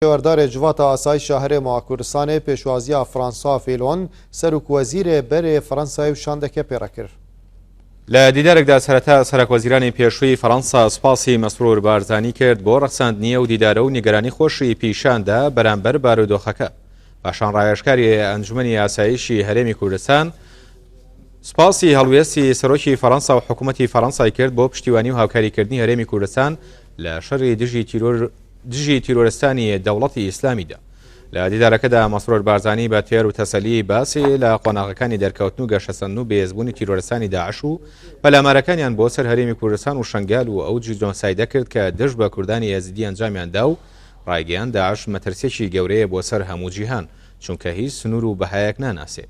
وردار جواتا آسای شهر ماکورسان پیشوازی فرانسوا فیلون سرک وزیر بر فرانسای و شاندکه پیرکر. لە دیدارێکدا سەرەتا سەرۆکوەزیرانی پێشووی فەڕەنسا سوپاسی مەسرور بارزانی کرد بۆ ڕەخساندنیە و دیدارە و نیگەرانی خۆشی پیشاندا بەرامبەر بارودۆخەکە. پاشان ڕایشکاری ئەنجومەنی ئاسایشی هەرێمی کوردستان سوپاسی هەڵوێستی سەرۆکی فەڕەنسا و حکوومەتی فەڕەنسای کرد بۆ پشتیوانی و هاوکاریکردنی هەرێمی کوردستان لە شەڕی دژی تیرۆرستانی دەوڵەتی ئیسلامیدا. لە دیدارەکەدا مەسرور بارزانی بە تێر و تەسەلی باسی لە قۆناغەکانی دەرکەوتن و گەشەسەندن و بێزبوونی تیرۆرستانی داعش و پەلامارەکانیان بۆ سەر هەرێمی کوردستان و شەنگال و ئەو جۆنسایدە کرد کە دژ بە کوردانی یەزیدی ئەنجامیاندا و ڕایگەیان داعش مەترسێکی گەورەیە بۆ سەر هەموو جیهان چونکە هیچ سنوور و بەهایەک ناناسێ.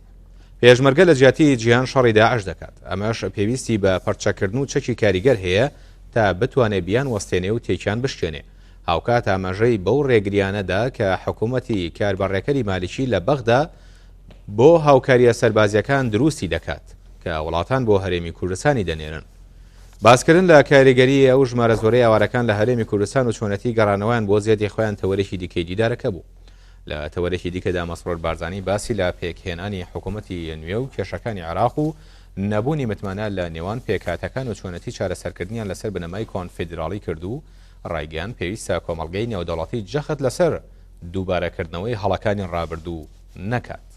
پێشمەرگە لە جیاتی جیهان شەڕی داعش دەکات. ئەمەش پێویستی بە پەرچەکردن و چەکی کاریگەر هەیە تا بتوانێت بیان وەستێنێ و تێکیان بشکێنێ. هاوکات ئاماژەی بەو ڕێگریانەدا کە حکوومەتی کاربەڕێکەری مالیکی لە بەغدا بۆ هاوکاریە سەربازیەکان دروستی دەکات کە وڵاتان بۆ هەرێمی کوردستانی دەنێرن. باسکردن لە کاریگەری ئەو ژمارە زۆرەی ئاوارەکان لە هەرێمی کوردستان و چۆنەتی گەڕانەوەیان بۆ زیادی خۆیان تەوەرێکی دیکەی دیدارەکە بوو. لە تەوەرێکی دیکەدا مەسرور بارزانی باسی لە پێکهێنانی حکوومەتی نوێ و کێشەکانی عێراق و نەبوونی متمانە لە نێوان پێکهاتەکان و چۆنەتی چارەسەرکردنیان لەسەر بنەمای کۆنفیدراڵی کردو ڕایگەیان پێویستە کۆمەڵگەی نێودەوڵەتی جەخت لەسەر دووبارەکردنەوەی هەڵەکانی ڕابردوو نەکات.